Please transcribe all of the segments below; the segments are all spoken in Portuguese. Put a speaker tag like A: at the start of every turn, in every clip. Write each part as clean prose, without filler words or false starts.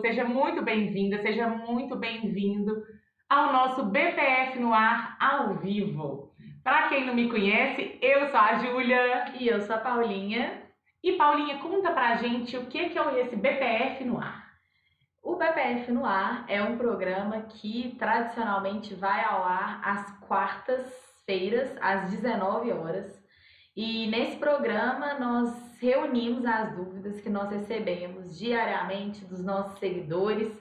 A: Seja muito bem-vinda, seja muito bem-vindo ao nosso BPF no ar ao vivo. Para quem não me conhece, eu sou a Júlia.
B: E eu sou a Paulinha.
A: E Paulinha, conta pra gente o que é esse BPF no ar.
B: O BPF no ar é um programa que tradicionalmente vai ao ar às quartas-feiras, às 19 horas. E nesse programa nós reunimos as dúvidas que nós recebemos diariamente dos nossos seguidores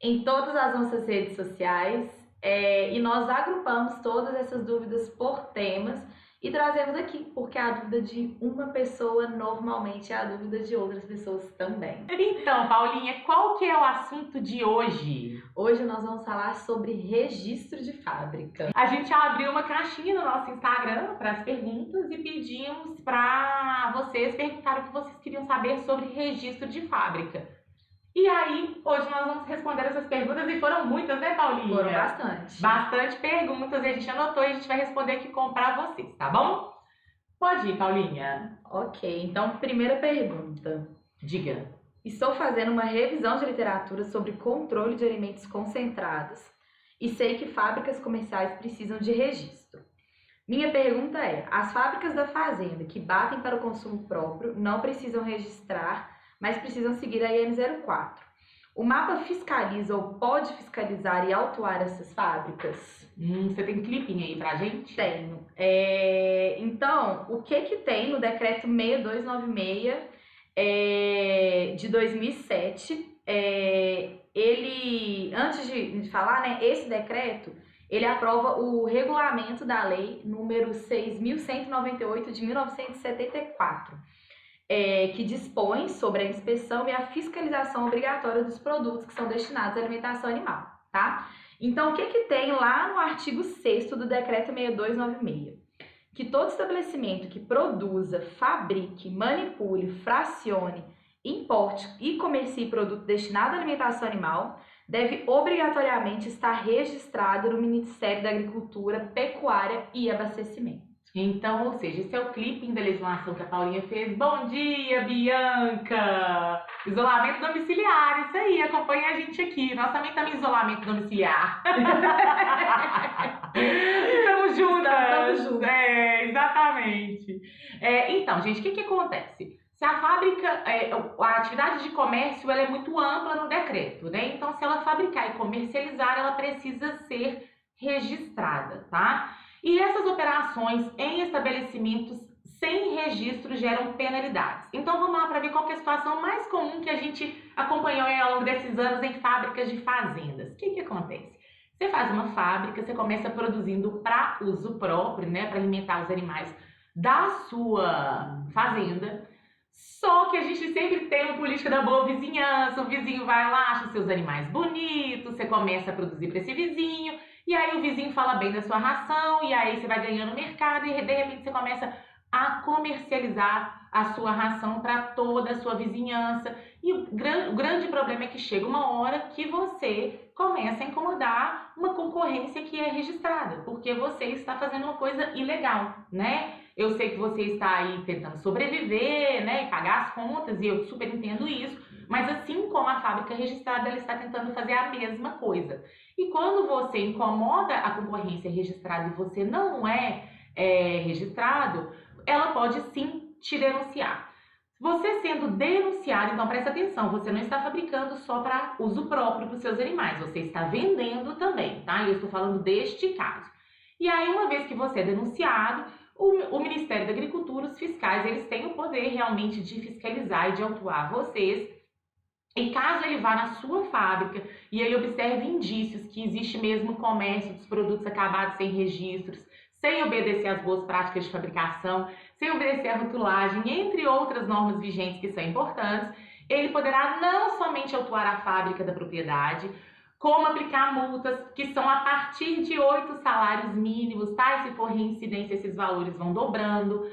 B: em todas as nossas redes sociais. E nós agrupamos todas essas dúvidas por temas e trazemos aqui, porque a dúvida de uma pessoa normalmente é a dúvida de outras pessoas também.
A: Então, Paulinha, qual que é o assunto de hoje?
B: Hoje nós vamos falar sobre registro de fábrica.
A: A gente abriu uma caixinha no nosso Instagram para as perguntas e pedimos para vocês perguntarem o que vocês queriam saber sobre registro de fábrica. E aí, hoje nós vamos responder essas perguntas e foram muitas, né, Paulinha?
B: Foram bastante.
A: Bastante perguntas e a gente anotou e a gente vai responder aqui para vocês, tá bom? Pode ir, Paulinha.
B: Ok, então primeira pergunta.
A: Diga.
B: Estou fazendo uma revisão de literatura sobre controle de alimentos concentrados e sei que fábricas comerciais precisam de registro. Minha pergunta é: as fábricas da fazenda que batem para o consumo próprio não precisam registrar, mas precisam seguir a IN04. O mapa fiscaliza ou pode fiscalizar e autuar essas fábricas?
A: Você tem clipping aí pra gente?
B: Tenho. Então, o que tem no decreto 6296 de 2007? Ele, antes de falar, né, esse decreto, ele aprova o regulamento da lei número 6.198 de 1974. Que dispõe sobre a inspeção e a fiscalização obrigatória dos produtos que são destinados à alimentação animal, tá? Então, o que tem lá no artigo 6º do Decreto 6296? Que todo estabelecimento que produza, fabrique, manipule, fracione, importe e comercie produto destinado à alimentação animal deve obrigatoriamente estar registrado no Ministério da Agricultura, Pecuária e Abastecimento.
A: Então, ou seja, esse é o clipping da legislação que a Paulinha fez. Bom dia, Bianca! Isolamento domiciliar, isso aí, acompanha a gente aqui. Nós também estamos em isolamento domiciliar. Estamos juntas!
B: Estamos juntas.
A: Exatamente. Então, gente, o que acontece? Se a fábrica, a atividade de comércio, ela é muito ampla no decreto, né? Então, se ela fabricar e comercializar, ela precisa ser registrada, tá? E essas operações em estabelecimentos sem registro geram penalidades. Então vamos lá para ver qual que é a situação mais comum que a gente acompanhou ao longo desses anos em fábricas de fazendas. O que acontece? Você faz uma fábrica, você começa produzindo para uso próprio, né, para alimentar os animais da sua fazenda. Só que a gente sempre tem uma política da boa vizinhança, o vizinho vai lá, acha os seus animais bonitos, você começa a produzir para esse vizinho, e aí o vizinho fala bem da sua ração, e aí você vai ganhando mercado, e de repente você começa a comercializar a sua ração para toda a sua vizinhança. E o grande problema é que chega uma hora que você começa a incomodar uma concorrência que é registrada, porque você está fazendo uma coisa ilegal, né? Eu sei que você está aí tentando sobreviver, né, e pagar as contas, e eu super entendo isso, mas assim como a fábrica registrada, ela está tentando fazer a mesma coisa. E quando você incomoda a concorrência registrada e você não é registrado, ela pode sim te denunciar. Você sendo denunciado, então presta atenção, você não está fabricando só para uso próprio para os seus animais, você está vendendo também, tá? Eu estou falando deste caso. E aí, uma vez que você é denunciado, o Ministério da Agricultura, os fiscais, eles têm o poder realmente de fiscalizar e de autuar vocês. E caso ele vá na sua fábrica e ele observe indícios que existe mesmo comércio dos produtos acabados sem registros, sem obedecer às boas práticas de fabricação, sem obedecer à rotulagem, entre outras normas vigentes que são importantes, ele poderá não somente autuar a fábrica da propriedade, como aplicar multas que são a partir de 8 salários mínimos, tá? E se for reincidência, esses valores vão dobrando.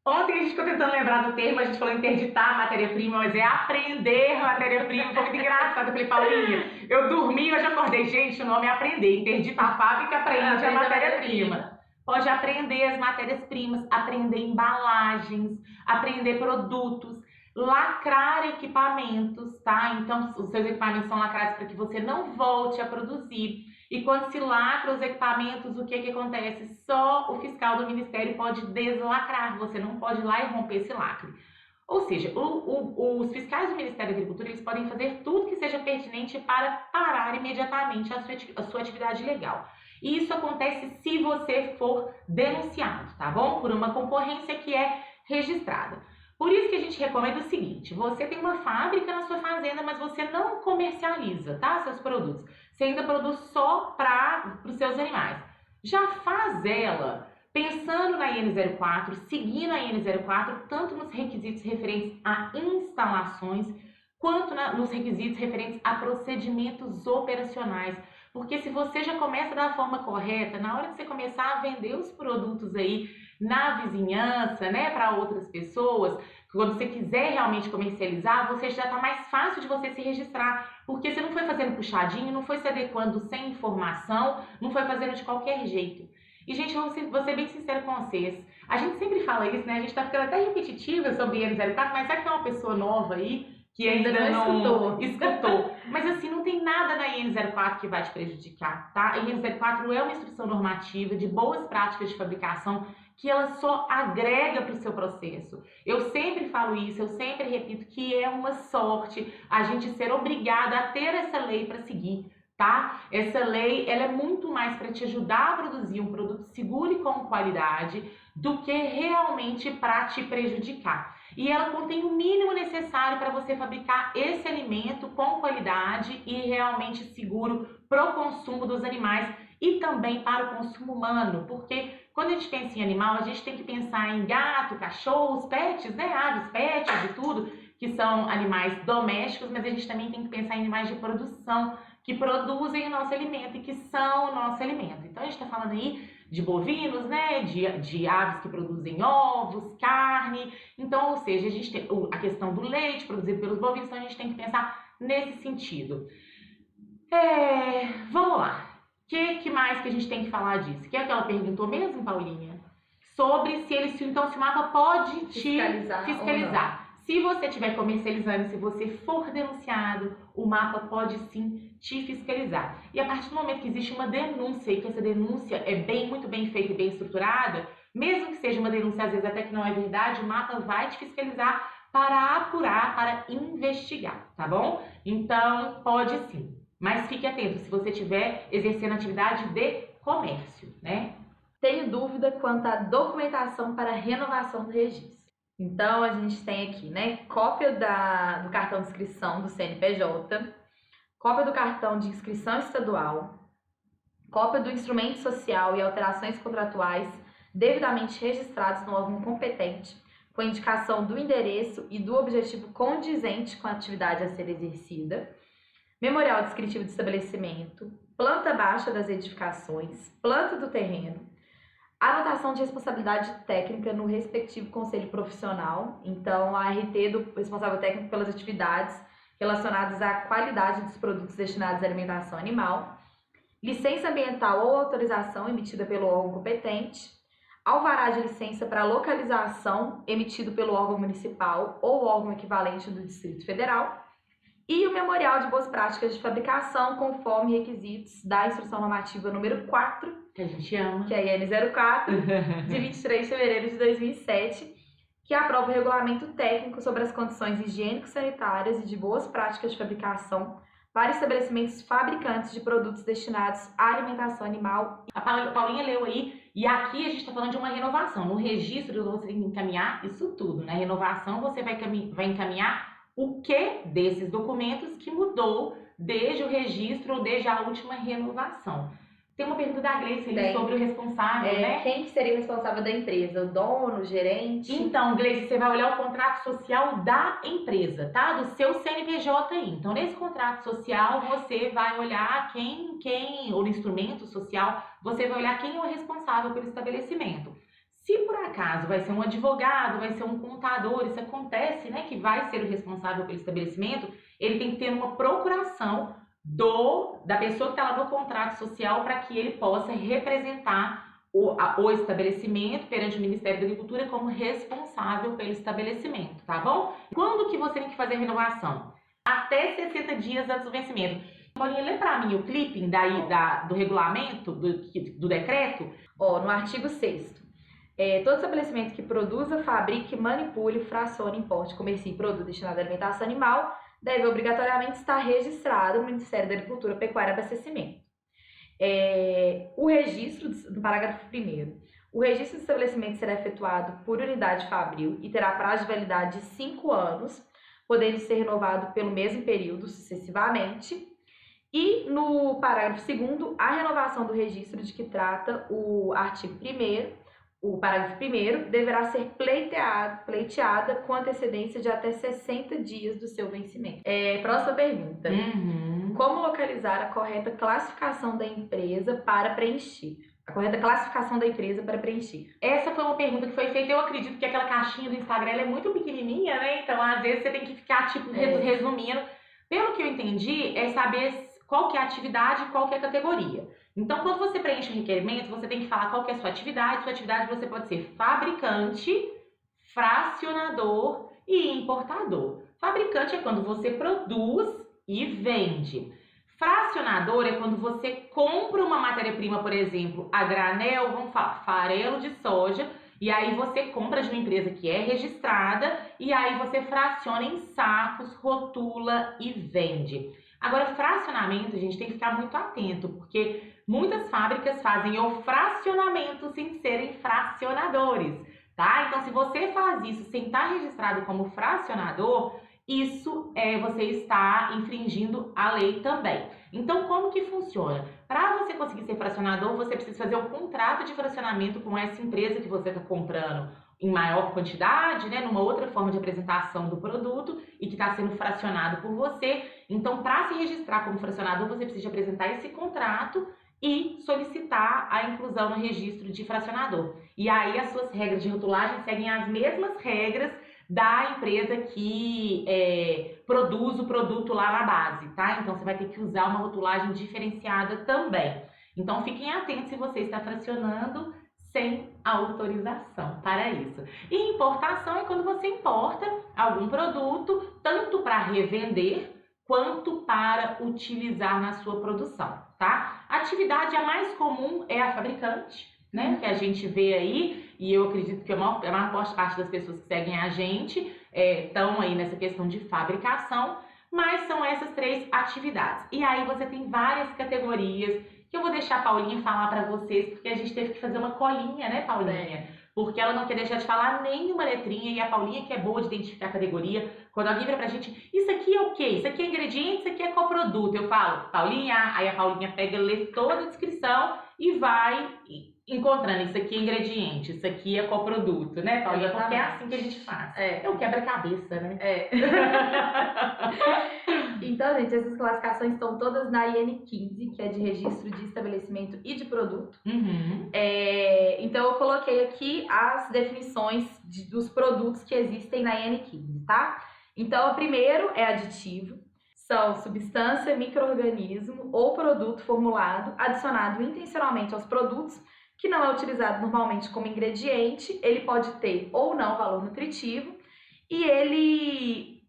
A: Ontem a gente ficou tentando lembrar do termo, a gente falou interditar matéria-prima, mas é apreender matéria-prima. Foi muito engraçado. Eu falei, Paulinha, eu dormi e hoje acordei. Gente, o nome é aprender. Interditar a fábrica, aprende a matéria-prima. Pode aprender as matérias-primas, aprender embalagens, aprender produtos. lacrar equipamentos, tá? Então, os seus equipamentos são lacrados para que você não volte a produzir. E quando se lacra os equipamentos, o que acontece? Só o fiscal do Ministério pode deslacrar, você não pode ir lá e romper esse lacre. Ou seja, os fiscais do Ministério da Agricultura, eles podem fazer tudo que seja pertinente para parar imediatamente a sua atividade legal. E isso acontece se você for denunciado, tá bom? Por uma concorrência que é registrada. Por isso que a gente recomenda o seguinte: você tem uma fábrica na sua fazenda, mas você não comercializa, tá, seus produtos. Você ainda produz só para os seus animais. Já faz ela pensando na IN04, seguindo a IN04, tanto nos requisitos referentes a instalações, quanto nos requisitos referentes a procedimentos operacionais. Porque se você já começa da forma correta, na hora que você começar a vender os produtos aí na vizinhança, né, para outras pessoas, quando você quiser realmente comercializar, você já está mais fácil de você se registrar, porque você não foi fazendo puxadinho, não foi se adequando sem informação, não foi fazendo de qualquer jeito. E, gente, vou ser bem sincera com vocês. A gente sempre fala isso, né? A gente tá ficando até repetitiva sobre IN04, mas será que tem uma pessoa nova aí que ainda não escutou? Mas, assim, não tem nada na IN04 que vai te prejudicar, tá? A IN04 é uma instrução normativa de boas práticas de fabricação que ela só agrega para o seu processo. Eu sempre falo isso, eu sempre repito que é uma sorte a gente ser obrigada a ter essa lei para seguir. Tá? Essa lei ela é muito mais para te ajudar a produzir um produto seguro e com qualidade do que realmente para te prejudicar. E ela contém o mínimo necessário para você fabricar esse alimento com qualidade e realmente seguro para o consumo dos animais e também para o consumo humano, porque quando a gente pensa em animal, a gente tem que pensar em gato, cachorros, pets, né? Aves, pets e tudo, que são animais domésticos, mas a gente também tem que pensar em animais de produção, que produzem o nosso alimento e que são o nosso alimento. Então a gente está falando aí de bovinos, né? De aves que produzem ovos, carne. Então, ou seja, a gente tem a questão do leite produzido pelos bovinos, então a gente tem que pensar nesse sentido. Vamos lá. O que mais que a gente tem que falar disso? Que é que ela perguntou mesmo, Paulinha? Sobre se o mapa pode te fiscalizar. Se você estiver comercializando, se você for denunciado, o mapa pode sim te fiscalizar. E a partir do momento que existe uma denúncia e que essa denúncia é muito bem feita e bem estruturada, mesmo que seja uma denúncia às vezes até que não é verdade, o mapa vai te fiscalizar para apurar, para investigar, tá bom? Então, pode sim. Mas fique atento se você estiver exercendo atividade de comércio, né?
B: Tenho dúvida quanto à documentação para renovação do registro. Então, a gente tem aqui, né, cópia do cartão de inscrição do CNPJ, cópia do cartão de inscrição estadual, cópia do instrumento social e alterações contratuais devidamente registrados no órgão competente, com indicação do endereço e do objetivo condizente com a atividade a ser exercida, memorial descritivo do estabelecimento, planta baixa das edificações, planta do terreno, anotação de responsabilidade técnica no respectivo conselho profissional, então a RT do responsável técnico pelas atividades relacionadas à qualidade dos produtos destinados à alimentação animal, licença ambiental ou autorização emitida pelo órgão competente, alvará de licença para localização emitido pelo órgão municipal ou órgão equivalente do Distrito Federal, e o memorial de boas práticas de fabricação conforme requisitos da Instrução Normativa número 4,
A: que a gente ama,
B: que é a IN04, de 23 de fevereiro de 2007, que aprova o regulamento técnico sobre as condições higiênico-sanitárias e de boas práticas de fabricação para estabelecimentos fabricantes de produtos destinados à alimentação animal.
A: A Paulinha leu aí, e aqui a gente está falando de uma renovação. No registro você tem que encaminhar isso tudo. Na renovação você vai encaminhar o que desses documentos que mudou desde o registro ou desde a última renovação. Tem uma pergunta da Gleice ali sobre o responsável, né?
B: Quem seria o responsável da empresa? O dono, o gerente?
A: Então, Gleice, você vai olhar o contrato social da empresa, tá? Do seu CNPJ aí. Então, nesse contrato social, você vai olhar ou no instrumento social, você vai olhar quem é o responsável pelo estabelecimento. Se por acaso vai ser um advogado, vai ser um contador, isso acontece, né, que vai ser o responsável pelo estabelecimento, ele tem que ter uma procuração da pessoa que está lá no contrato social para que ele possa representar o estabelecimento perante o Ministério da Agricultura como responsável pelo estabelecimento, tá bom? Quando que você tem que fazer a renovação? Até 60 dias antes do vencimento. Paulinha, lê para mim o clipping do regulamento, do decreto?
B: No artigo 6º, todo estabelecimento que produza, fabrique, manipule, fracione, importe, comercie produto destinado à alimentação animal deve obrigatoriamente estar registrado no Ministério da Agricultura, Pecuária e Abastecimento. O registro, no parágrafo 1º, o registro do estabelecimento será efetuado por unidade fabril e terá prazo de validade de 5 anos, podendo ser renovado pelo mesmo período sucessivamente. E no parágrafo 2º, a renovação do registro de que trata o artigo 1º, o parágrafo 1º, deverá ser pleiteada com antecedência de até 60 dias do seu vencimento. Próxima pergunta. Como localizar a correta classificação da empresa para preencher? A correta classificação da empresa para preencher.
A: Essa foi uma pergunta que foi feita. Eu acredito que aquela caixinha do Instagram ela é muito pequenininha, né? Então, às vezes, você tem que ficar, resumindo. Pelo que eu entendi, é saber qual que é a atividade e qual que é a categoria. Então, quando você preenche o requerimento, você tem que falar qual que é a sua atividade. Sua atividade você pode ser fabricante, fracionador e importador. Fabricante é quando você produz e vende. Fracionador é quando você compra uma matéria-prima, por exemplo, a granel, vamos falar, farelo de soja, e aí você compra de uma empresa que é registrada, e aí você fraciona em sacos, rotula e vende. Agora, fracionamento, a gente tem que ficar muito atento, porque muitas fábricas fazem o fracionamento sem serem fracionadores, tá? Então, se você faz isso sem estar registrado como fracionador, isso você está infringindo a lei também. Então, como que funciona? Para você conseguir ser fracionador, você precisa fazer um contrato de fracionamento com essa empresa que você está comprando em maior quantidade, né, numa outra forma de apresentação do produto e que está sendo fracionado por você. Então, para se registrar como fracionador, você precisa apresentar esse contrato e solicitar a inclusão no registro de fracionador. E aí, as suas regras de rotulagem seguem as mesmas regras da empresa que produz o produto lá na base, tá? Então, você vai ter que usar uma rotulagem diferenciada também. Então, fiquem atentos se você está fracionando sem autorização para isso. E importação é quando você importa algum produto, tanto para revender, quanto para utilizar na sua produção, tá? A atividade a mais comum é a fabricante, né? Que a gente vê aí, e eu acredito que a maior parte das pessoas que seguem a gente estão aí nessa questão de fabricação, mas são essas 3 atividades. E aí você tem várias categorias, que eu vou deixar a Paulinha falar para vocês, porque a gente teve que fazer uma colinha, né, Paulinha? Porque ela não quer deixar de falar nenhuma letrinha, e a Paulinha, que é boa de identificar a categoria, quando alguém vira pra gente, isso aqui é o quê? Isso aqui é ingrediente, isso aqui é coproduto. Eu falo, Paulinha, aí a Paulinha pega, lê toda a descrição e vai encontrando, isso aqui é ingrediente, isso aqui é coproduto, né, Paulinha? Porque é assim que a gente faz. É o quebra-cabeça, né?
B: Então, gente, essas classificações estão todas na IN15, que é de registro de estabelecimento e de produto. Então, eu coloquei aqui as definições dos produtos que existem na IN15, tá? Então, o primeiro é aditivo. São substância, micro-organismo ou produto formulado, adicionado intencionalmente aos produtos, que não é utilizado normalmente como ingrediente. Ele pode ter ou não valor nutritivo e ele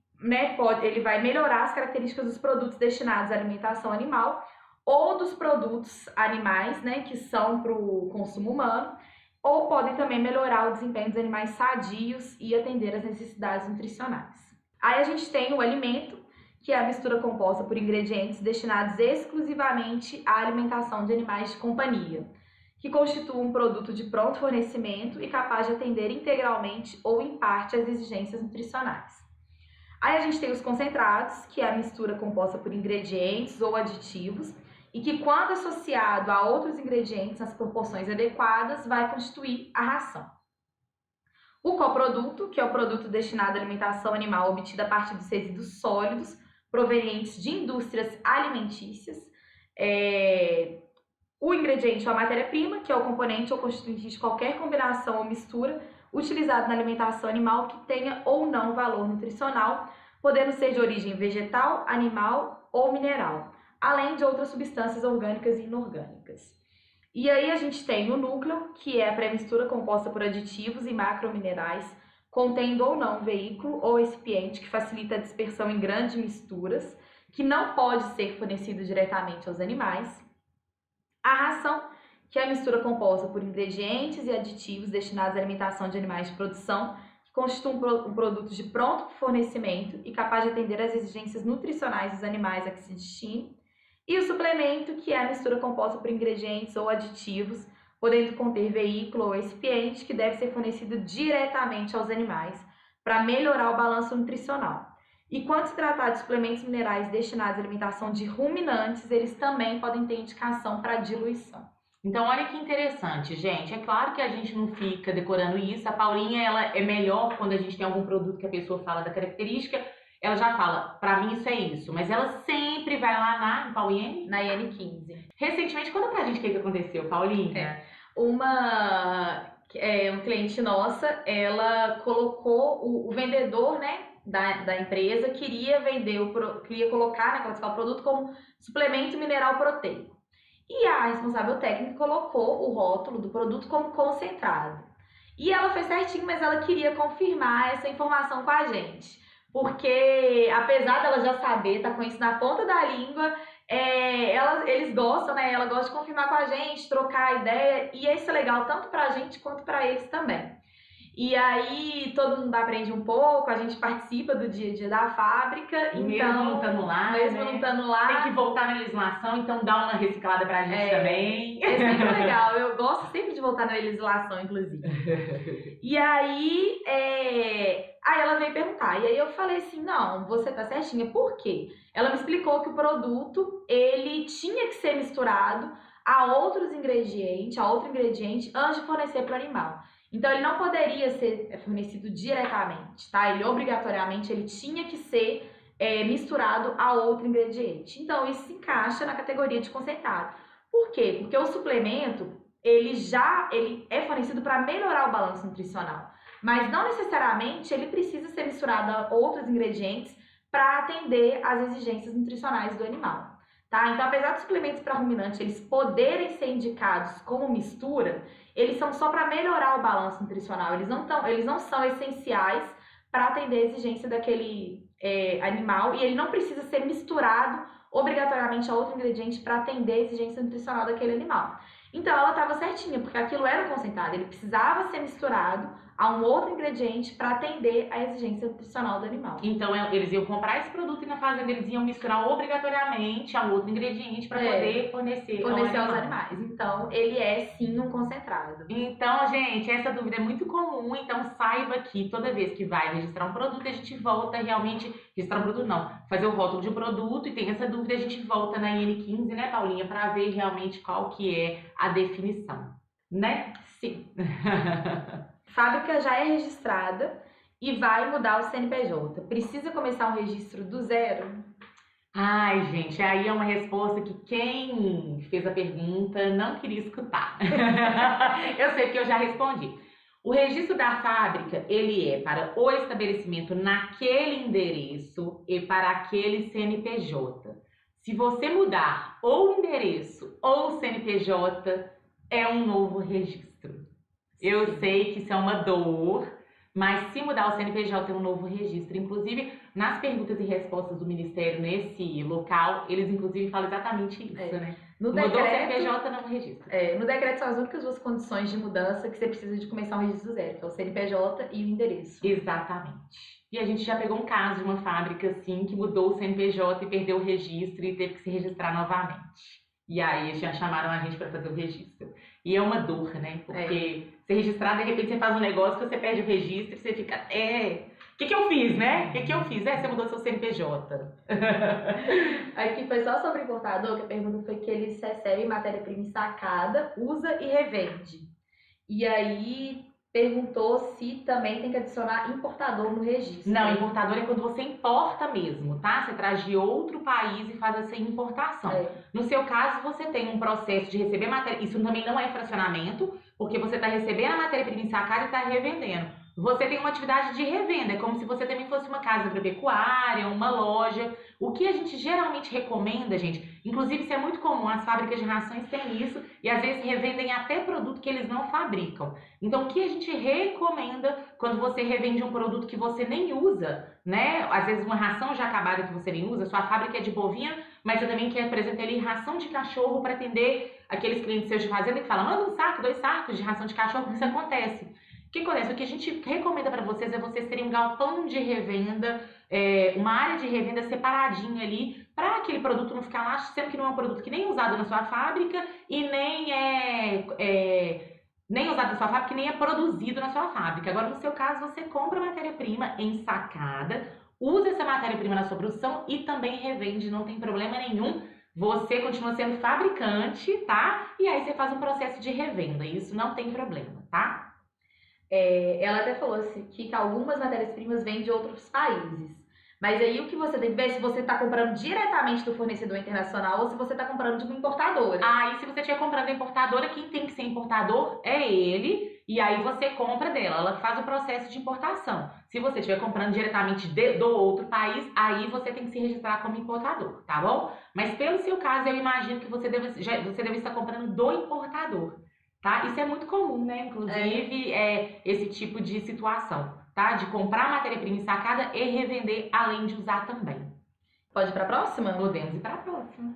B: vai melhorar as características dos produtos destinados à alimentação animal ou dos produtos animais, né, que são para o consumo humano, ou podem também melhorar o desempenho dos animais sadios e atender às necessidades nutricionais. Aí a gente tem o alimento, que é a mistura composta por ingredientes destinados exclusivamente à alimentação de animais de companhia, que constitui um produto de pronto fornecimento e capaz de atender integralmente ou em parte às exigências nutricionais. Aí a gente tem os concentrados, que é a mistura composta por ingredientes ou aditivos e que, quando associado a outros ingredientes nas proporções adequadas, vai constituir a ração. O coproduto, que é o produto destinado à alimentação animal obtido a partir dos resíduos sólidos provenientes de indústrias alimentícias. O ingrediente ou a matéria-prima, que é o componente ou constituinte de qualquer combinação ou mistura utilizado na alimentação animal que tenha ou não valor nutricional, podendo ser de origem vegetal, animal ou mineral, além de outras substâncias orgânicas e inorgânicas. E aí a gente tem o núcleo, que é a pré-mistura composta por aditivos e macrominerais, contendo ou não veículo ou recipiente que facilita a dispersão em grandes misturas, que não pode ser fornecido diretamente aos animais. A ração, que é a mistura composta por ingredientes e aditivos destinados à alimentação de animais de produção, que constitui um produto de pronto fornecimento e capaz de atender às exigências nutricionais dos animais a que se destine. E o suplemento, que é a mistura composta por ingredientes ou aditivos, podendo conter veículo ou recipiente, que deve ser fornecido diretamente aos animais para melhorar o balanço nutricional. E quando se tratar de suplementos minerais destinados à alimentação de ruminantes, eles também podem ter indicação para diluição.
A: Então, olha que interessante, gente. É claro que a gente não fica decorando isso. A Paulinha, ela é melhor quando a gente tem algum produto que a pessoa fala da característica, ela já fala, pra mim isso é isso. Mas ela sempre vai lá na Paulinha?
B: Na IN15.
A: Recentemente, conta pra gente o que aconteceu, Paulinha.
B: Um cliente nossa, ela colocou o vendedor, né, da empresa, queria colocar, né, classificar o produto como suplemento mineral proteico. E a responsável técnica colocou o rótulo do produto como concentrado. E ela fez certinho, mas ela queria confirmar essa informação com a gente. Porque, apesar dela já saber, tá com isso na ponta da língua, eles gostam, né? Ela gosta de confirmar com a gente, trocar ideia. E isso é legal tanto pra gente quanto pra eles também. E aí todo mundo aprende um pouco, a gente participa do dia a dia da fábrica.
A: Mesmo
B: então,
A: não estando lá,
B: mesmo
A: né?
B: não estando lá.
A: Tem que voltar na legislação, então dá uma reciclada pra gente também.
B: É sempre legal, eu gosto sempre de voltar na legislação, inclusive. E aí ela veio perguntar, e aí eu falei assim, não, você tá certinha, por quê? Ela me explicou que o produto, ele tinha que ser misturado a outro ingrediente antes de fornecer para o animal. Então, ele não poderia ser fornecido diretamente, tá? Ele, obrigatoriamente, ele tinha que ser misturado a outro ingrediente. Então, isso se encaixa na categoria de concentrado. Por quê? Porque o suplemento, ele é fornecido para melhorar o balanço nutricional. Mas não necessariamente ele precisa ser misturado a outros ingredientes para atender às exigências nutricionais do animal. Tá? Então, apesar dos suplementos para ruminante eles poderem ser indicados como mistura, eles são só para melhorar o balanço nutricional. Eles não são essenciais para atender a exigência daquele animal e ele não precisa ser misturado obrigatoriamente a outro ingrediente para atender a exigência nutricional daquele animal. Então, ela estava certinha, porque aquilo era concentrado, ele precisava ser misturado a um outro ingrediente para atender a exigência nutricional do animal.
A: Então, eles iam comprar esse produto e na fazenda eles iam misturar obrigatoriamente a outro ingrediente para poder fornecer
B: aos animais. Então, ele é sim um concentrado.
A: Então, gente, essa dúvida é muito comum, então saiba que toda vez que vai registrar um produto, a gente volta realmente, registrar um produto não, fazer o rótulo de um produto e tem essa dúvida, a gente volta na IN15, né, Paulinha, para ver realmente qual que é a definição, né?
B: Sim. Fábrica já é registrada e vai mudar o CNPJ. Precisa começar um registro do zero?
A: Ai, gente, aí é uma resposta que quem fez a pergunta não queria escutar. Eu sei que eu já respondi. O registro da fábrica, ele é para o estabelecimento naquele endereço e para aquele CNPJ. Se você mudar ou o endereço ou o CNPJ, é um novo registro. Eu sei que isso é uma dor, mas se mudar o CNPJ é um novo registro. Inclusive, nas perguntas e respostas do Ministério nesse local, eles inclusive falam exatamente isso, né? Mudou o CNPJ, novo registro.
B: No decreto são as únicas duas condições de mudança que você precisa de começar um registro zero, que é o CNPJ e o endereço.
A: Exatamente. E a gente já pegou um caso de uma fábrica, assim, que mudou o CNPJ e perdeu o registro e teve que se registrar novamente. E aí eles já chamaram a gente para fazer o registro. E é uma dor, né? Porque você registrar, de repente você faz um negócio que você perde o registro e você fica, o que eu fiz, né? O que eu fiz? Você mudou seu CNPJ.
B: Aqui foi só sobre importador, que a pergunta foi que eles recebem matéria-prima ensacada, usa e revende. E aí perguntou se também tem que adicionar importador no registro.
A: Não, importador é quando você importa mesmo, tá? Você traz de outro país e faz essa importação. No seu caso, você tem um processo de receber matéria. Isso também não é fracionamento, porque você está recebendo a matéria-prima ensacada e está revendendo. você tem uma atividade de revenda, é como se você também fosse uma casa agropecuária, uma loja. O que a gente geralmente recomenda, gente, inclusive isso é muito comum, as fábricas de rações têm isso e às vezes revendem até produto que eles não fabricam. Então, o que a gente recomenda quando você revende um produto que você nem usa, né? Às vezes uma ração já acabada que você nem usa, sua fábrica é de bovino, mas você também quer, por exemplo, ali ração de cachorro para atender aqueles clientes seus de fazenda que falam, manda um saco, 2 sacos de ração de cachorro, porque isso acontece. O que acontece? O que a gente recomenda para vocês é vocês terem um galpão de revenda, uma área de revenda separadinha ali, para aquele produto não ficar lá, sendo que não é um produto que nem é usado na sua fábrica e nem usado na sua fábrica e nem é produzido na sua fábrica. Agora, no seu caso, você compra matéria-prima ensacada, usa essa matéria-prima na sua produção e também revende, não tem problema nenhum. Você continua sendo fabricante, tá? E aí você faz um processo de revenda, isso não tem problema, tá?
B: Ela até falou assim, que algumas matérias-primas vêm de outros países. Mas aí o que você tem que ver é se você está comprando diretamente do fornecedor internacional ou se você está comprando de uma importadora.
A: Aí, se você estiver comprando da importadora, quem tem que ser importador é ele. E aí você compra dela, ela faz o processo de importação. Se você estiver comprando diretamente do outro país, aí você tem que se registrar como importador, tá bom? Mas pelo seu caso, eu imagino que você deve estar comprando do importador, tá? Isso é muito comum, né? Inclusive, esse tipo de situação, tá? De comprar matéria-prima ensacada e revender, além de usar também.
B: Pode ir para a próxima?
A: Podemos ir para a próxima.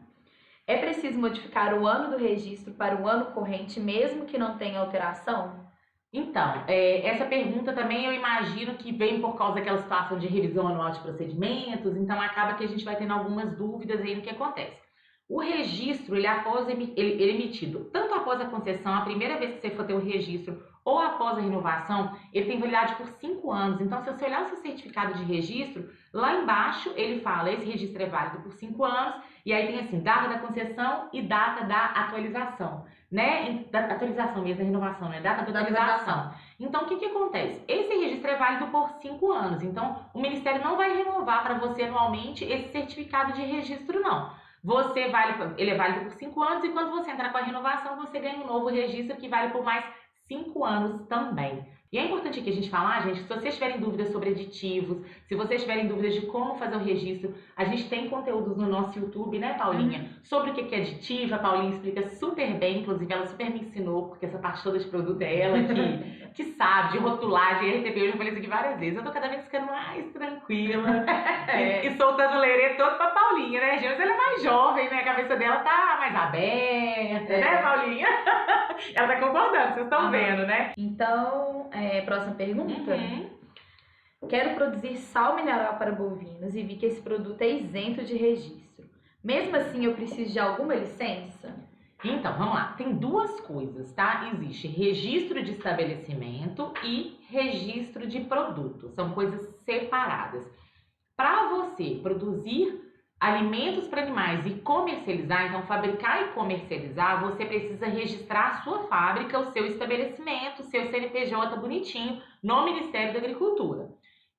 B: É preciso modificar o ano do registro para o ano corrente, mesmo que não tenha alteração?
A: Então, essa pergunta também eu imagino que vem por causa daquela situação de revisão anual de procedimentos, então acaba que a gente vai tendo algumas dúvidas aí no que acontece. O registro, ele é emitido tanto após a concessão, a primeira vez que você for ter o registro, ou após a renovação, ele tem validade por 5 anos. Então, se você olhar o seu certificado de registro, lá embaixo ele fala, esse registro é válido por 5 anos, e aí tem assim, data da concessão e data da atualização, né? Da atualização mesmo, da renovação, né? Data da atualização. Então, o que acontece? Esse registro é válido por 5 anos, então o Ministério não vai renovar para você anualmente esse certificado de registro, não. Ele é válido por 5 anos e quando você entrar com a renovação, você ganha um novo registro que vale por mais 5 anos também. E é importante aqui a gente falar, gente, que se vocês tiverem dúvidas sobre aditivos, se vocês tiverem dúvidas de como fazer o registro, a gente tem conteúdos no nosso YouTube, né, Paulinha? Sobre o que é aditivo, a Paulinha explica super bem, inclusive ela super me ensinou, porque essa parte toda de produto é ela que sabe, de rotulagem, RTP, eu já falei isso aqui várias vezes. Eu tô cada vez ficando mais tranquila e soltando o lerê todo pra Paulinha, né, gente? Mas ela é mais jovem, né? A cabeça dela tá mais aberta, né, Paulinha? Ela tá concordando, vocês estão vendo, né?
B: Então, próxima pergunta. Quero produzir sal mineral para bovinos e vi que esse produto é isento de registro. Mesmo assim, eu preciso de alguma licença?
A: Então, vamos lá. Tem 2 coisas, tá? Existe registro de estabelecimento e registro de produto. São coisas separadas. Para você produzir alimentos para animais e comercializar, então fabricar e comercializar, você precisa registrar a sua fábrica, o seu estabelecimento, o seu CNPJ bonitinho no Ministério da Agricultura.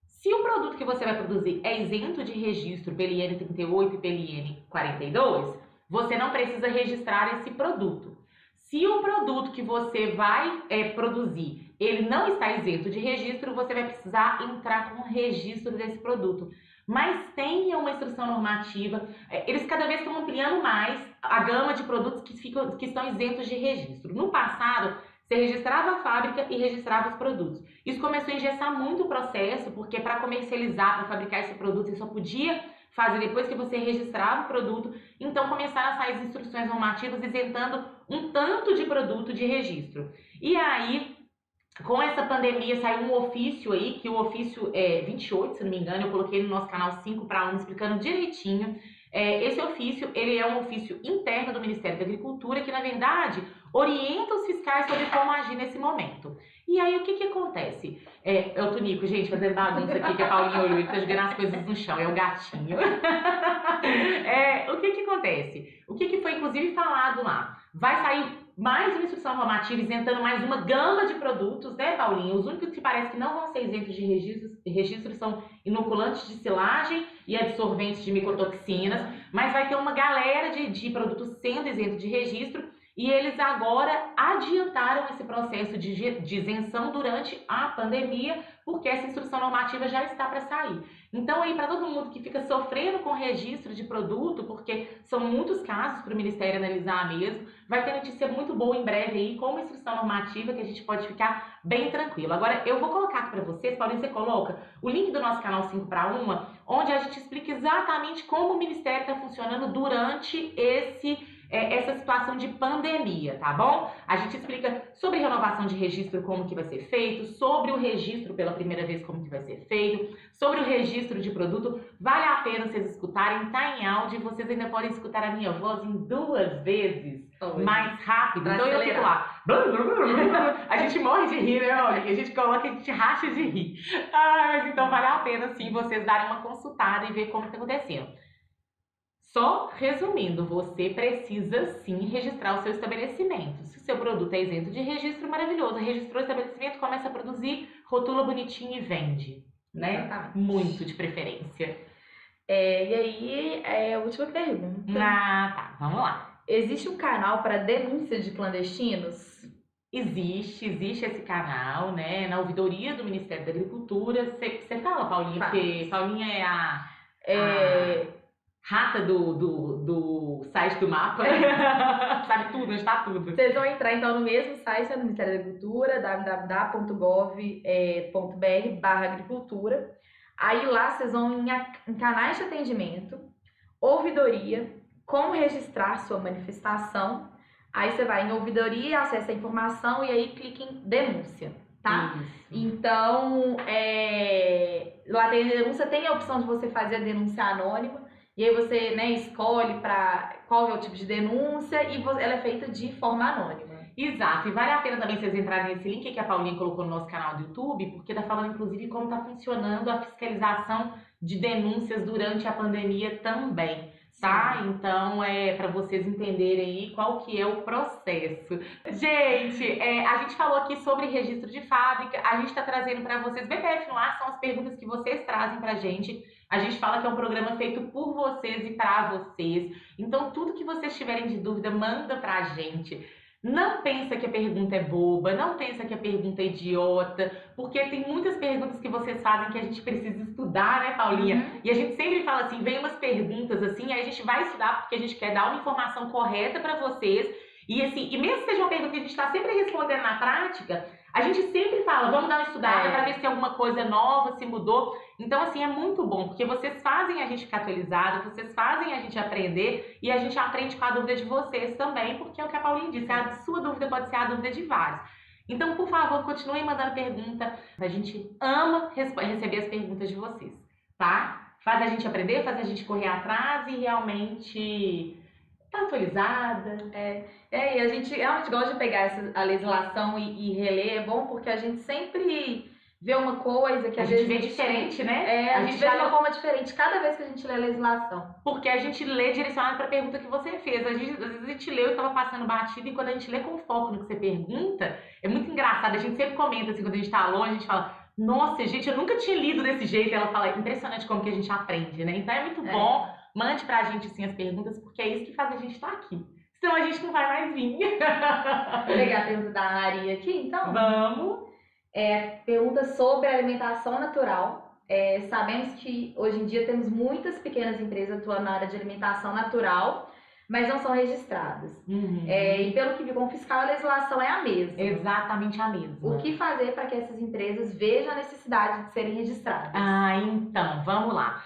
A: Se o produto que você vai produzir é isento de registro PLN 38 e PLN 42, você não precisa registrar esse produto. Se o produto que você vai produzir, ele não está isento de registro, você vai precisar entrar com o registro desse produto. Mas tenha uma instrução normativa, eles cada vez estão ampliando mais a gama de produtos que estão isentos de registro. No passado, você registrava a fábrica e registrava os produtos. Isso começou a engessar muito o processo, porque para comercializar, para fabricar esse produto, você só podia fazer depois que você registrava o produto. Então começaram a sair as instruções normativas isentando um tanto de produto de registro. E aí, com essa pandemia, saiu um ofício aí, que o ofício 28, se não me engano, eu coloquei no nosso canal 5 para 1 explicando direitinho. Esse ofício, ele é um ofício interno do Ministério da Agricultura, que na verdade orienta os fiscais sobre como agir nesse momento. E aí, o que acontece? É o Tunico, gente, fazendo bagunça aqui, que a Paulinha olhou, ele tá jogando as coisas no chão, é o gatinho. O que acontece? O que foi, inclusive, falado lá? Vai sair mais uma instrução normativa isentando mais uma gama de produtos, né, Paulinha? Os únicos que parece que não vão ser isentos de registro são inoculantes de silagem e absorventes de micotoxinas, mas vai ter uma galera de produtos sendo isentos de registro. e eles agora adiantaram esse processo de isenção durante a pandemia, porque essa instrução normativa já está para sair. Então, aí, para todo mundo que fica sofrendo com registro de produto, porque são muitos casos para o Ministério analisar mesmo, vai ter notícia muito boa em breve aí, com uma instrução normativa que a gente pode ficar bem tranquilo. Agora, eu vou colocar aqui para vocês, Paulinho, você coloca o link do nosso canal 5 para 1, onde a gente explica exatamente como o Ministério está funcionando durante essa situação de pandemia, tá bom? A gente explica sobre renovação de registro, como que vai ser feito, sobre o registro pela primeira vez, como que vai ser feito, sobre o registro de produto. Vale a pena vocês escutarem, tá em áudio, e vocês ainda podem escutar a minha voz em 2 vezes mais rápido. Então eu fico lá. A gente morre de rir, né, olha? A gente coloca, a gente racha de rir. Mas então vale a pena, sim, vocês darem uma consultada e ver como está acontecendo. Só resumindo, você precisa sim registrar o seu estabelecimento. Se o seu produto é isento de registro, maravilhoso. Registrou o estabelecimento, começa a produzir, rotula bonitinho e vende, né?
B: Exatamente.
A: Muito de preferência.
B: E aí, a última pergunta.
A: Tá, vamos lá.
B: Existe um canal para denúncia de clandestinos?
A: Existe esse canal, né? Na ouvidoria do Ministério da Agricultura. Você fala, Paulinha, porque Paulinha é a rata do site do mapa, sabe tudo, onde está tudo.
B: Vocês vão entrar então no mesmo site do Ministério da Agricultura, www.gov.br/agricultura. Aí lá vocês vão em canais de atendimento, ouvidoria, como registrar sua manifestação. Aí você vai em ouvidoria, acessa a informação e aí clica em denúncia, tá?
A: Isso.
B: Então, lá tem a denúncia, tem a opção de você fazer a denúncia anônima. E aí você, né, escolhe qual é o tipo de denúncia e ela é feita de forma anônima.
A: Exato, e vale a pena também vocês entrarem nesse link que a Paulinha colocou no nosso canal do YouTube, porque tá falando inclusive como tá funcionando a fiscalização de denúncias durante a pandemia também, tá? Então para vocês entenderem aí qual que é o processo. Gente, a gente falou aqui sobre registro de fábrica, a gente tá trazendo para vocês, BPF no ar são as perguntas que vocês trazem pra gente. A gente fala que é um programa feito por vocês e para vocês. Então, tudo que vocês tiverem de dúvida, manda pra gente. Não pensa que a pergunta é boba, não pensa que a pergunta é idiota, porque tem muitas perguntas que vocês fazem que a gente precisa estudar, né, Paulinha?
B: Uhum.
A: E a gente sempre fala assim, vem umas perguntas assim, aí a gente vai estudar porque a gente quer dar uma informação correta para vocês. E assim, e mesmo que seja uma pergunta que a gente está sempre respondendo na prática, a gente sempre fala, vamos dar uma estudada para ver se tem alguma coisa nova, se mudou. Então, assim, é muito bom, porque vocês fazem a gente ficar atualizado, vocês fazem a gente aprender e a gente aprende com a dúvida de vocês também, porque é o que a Paulinha disse, a sua dúvida pode ser a dúvida de vários. Então, por favor, continuem mandando pergunta. A gente ama receber as perguntas de vocês, tá? Faz a gente aprender, faz a gente correr atrás e realmente tá atualizada.
B: E a gente realmente gosta de pegar a legislação e reler, é bom porque a gente sempre vê uma coisa que
A: A
B: às
A: gente
B: vezes
A: vê diferente, né?
B: a gente vê de uma forma diferente cada vez que a gente lê a legislação.
A: Porque a gente lê direcionado para a pergunta que você fez. Às vezes a gente leu e estava passando batido, e quando a gente lê com foco no que você pergunta, é muito engraçado. A gente sempre comenta assim, quando a gente tá longe, a gente fala, nossa, gente, eu nunca tinha lido desse jeito. E ela fala, é impressionante como que a gente aprende, né? Então é muito bom. Mande pra gente, sim, as perguntas, porque é isso que faz a gente estar aqui. Senão a gente não vai mais vir.
B: Vou pegar a pergunta da Maria aqui, então?
A: Vamos.
B: Pergunta sobre alimentação natural. Sabemos que hoje em dia temos muitas pequenas empresas atuando na área de alimentação natural, mas não são registradas.
A: Uhum.
B: E pelo que vi com o fiscal, a legislação é a mesma.
A: Exatamente a mesma.
B: O que fazer para que essas empresas vejam a necessidade de serem registradas?
A: Então, vamos lá.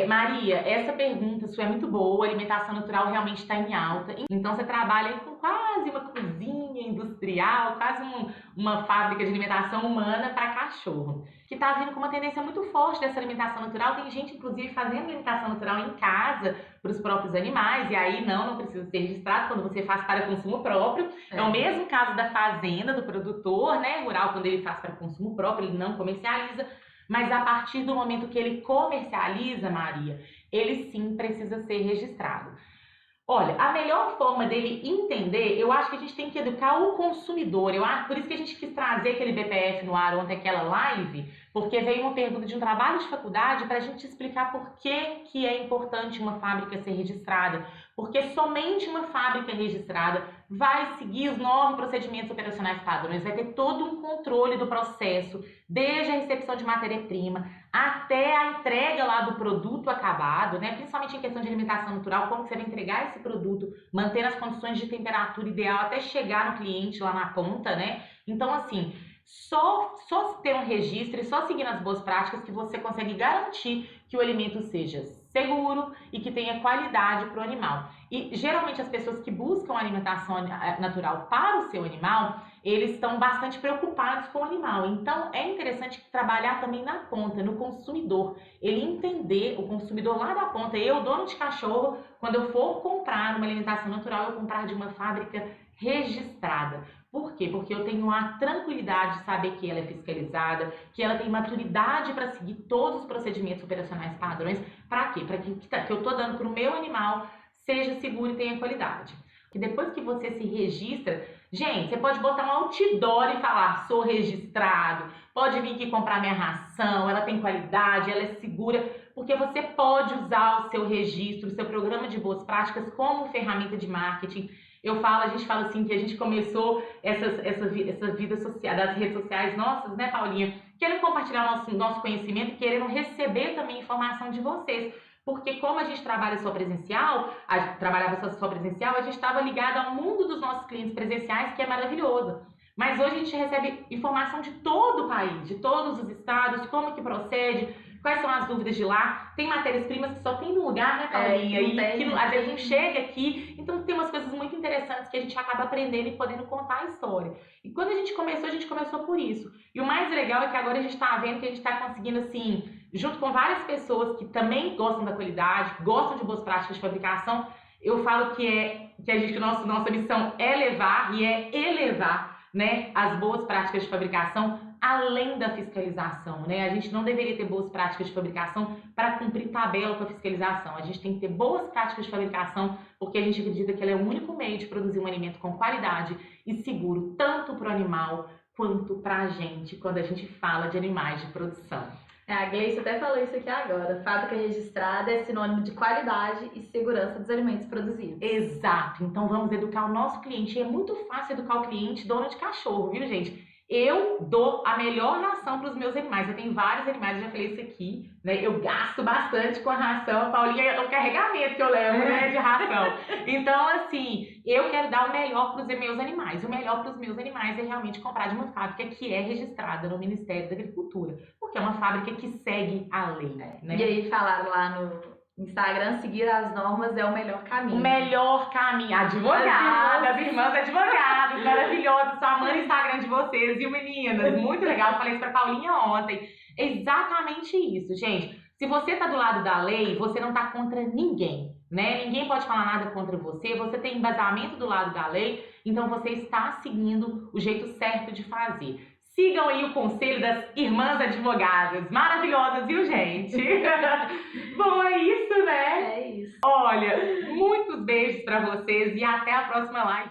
A: Maria, essa pergunta sua é muito boa, a alimentação natural realmente está em alta. Então você trabalha aí com quase uma cozinha industrial, quase uma fábrica de alimentação humana para cachorro, que está vindo com uma tendência muito forte dessa alimentação natural. Tem gente, inclusive, fazendo alimentação natural em casa para os próprios animais, e aí não precisa ser registrado quando você faz para consumo próprio. É o mesmo caso da fazenda, do produtor, né, rural, quando ele faz para consumo próprio, ele não comercializa. Mas a partir do momento que ele comercializa, Maria, ele sim precisa ser registrado. Olha, a melhor forma dele entender, eu acho que a gente tem que educar o consumidor. Por isso que a gente quis trazer aquele BPF no ar ontem, aquela live, Porque veio uma pergunta de um trabalho de faculdade para a gente explicar por que é importante uma fábrica ser registrada. Porque somente uma fábrica registrada vai seguir os 9 procedimentos operacionais padrões, vai ter todo um controle do processo, desde a recepção de matéria-prima até a entrega lá do produto acabado, né? Principalmente em questão de alimentação natural, como você vai entregar esse produto, manter as condições de temperatura ideal até chegar no cliente lá na ponta, né? Então, assim, só ter um registro e só seguir as boas práticas que você consegue garantir que o alimento seja seguro e que tenha qualidade para o animal. E geralmente as pessoas que buscam alimentação natural para o seu animal, eles estão bastante preocupados com o animal. Então é interessante trabalhar também na ponta, no consumidor. Ele entender, o consumidor lá da ponta, eu, dono de cachorro, quando eu for comprar uma alimentação natural, eu comprar de uma fábrica registrada. Por quê? Porque eu tenho a tranquilidade de saber que ela é fiscalizada, que ela tem maturidade para seguir todos os procedimentos operacionais padrões. Para quê? Para que eu estou dando para o meu animal seja seguro e tenha qualidade. E depois que você se registra, gente, você pode botar um outdoor e falar, sou registrado, pode vir aqui comprar minha ração, ela tem qualidade, ela é segura, porque você pode usar o seu registro, o seu programa de boas práticas como ferramenta de marketing. A gente fala assim que a gente começou essa vida social, das redes sociais nossas, né, Paulinha? Querendo compartilhar nosso conhecimento e querendo receber também informação de vocês. Porque como a gente trabalhava só presencial, a gente estava ligado ao mundo dos nossos clientes presenciais, que é maravilhoso. Mas hoje a gente recebe informação de todo o país, de todos os estados, como que procede, quais são as dúvidas de lá. Tem matérias-primas que só tem no lugar, né, Paulinha? Às vezes não chega aqui. Então tem umas coisas muito interessantes que a gente acaba aprendendo e podendo contar a história. E quando a gente começou por isso. E o mais legal é que agora a gente está vendo que a gente está conseguindo, assim, junto com várias pessoas que também gostam da qualidade, gostam de boas práticas de fabricação, eu falo que nossa missão é levar e é elevar, né, as boas práticas de fabricação além da fiscalização, né? A gente não deveria ter boas práticas de fabricação para cumprir tabela com a fiscalização. A gente tem que ter boas práticas de fabricação porque a gente acredita que ela é o único meio de produzir um alimento com qualidade e seguro, tanto para o animal quanto para a gente, quando a gente fala de animais de produção.
B: A Gleice até falou isso aqui agora. Fábrica registrada é sinônimo de qualidade e segurança dos alimentos produzidos.
A: Exato. Então vamos educar o nosso cliente. E é muito fácil educar o cliente dono de cachorro, viu, gente? Eu dou a melhor ração para os meus animais. Eu tenho vários animais, já falei isso aqui, né? Eu gasto bastante com a ração. Paulinha, é o carregamento que eu levo, né, de ração. Então, assim, eu quero dar o melhor para os meus animais. O melhor para os meus animais é realmente comprar de uma fábrica que é registrada no Ministério da Agricultura. Porque é uma fábrica que segue a lei, né?
B: E aí falaram lá no Instagram, seguir as normas é o melhor caminho.
A: O melhor caminho. Advogada, as irmãs advogadas, maravilhosas. Só amando o Instagram de vocês, viu, meninas? Muito legal. Eu falei isso pra Paulinha ontem. Exatamente isso, gente. Se você tá do lado da lei, você não tá contra ninguém, né? Ninguém pode falar nada contra você. Você tem embasamento do lado da lei, então você está seguindo o jeito certo de fazer. Sigam aí o conselho das irmãs advogadas. Maravilhosas, viu, gente? Bom, é isso, né?
B: É isso.
A: Olha, muitos beijos pra vocês e até a próxima live.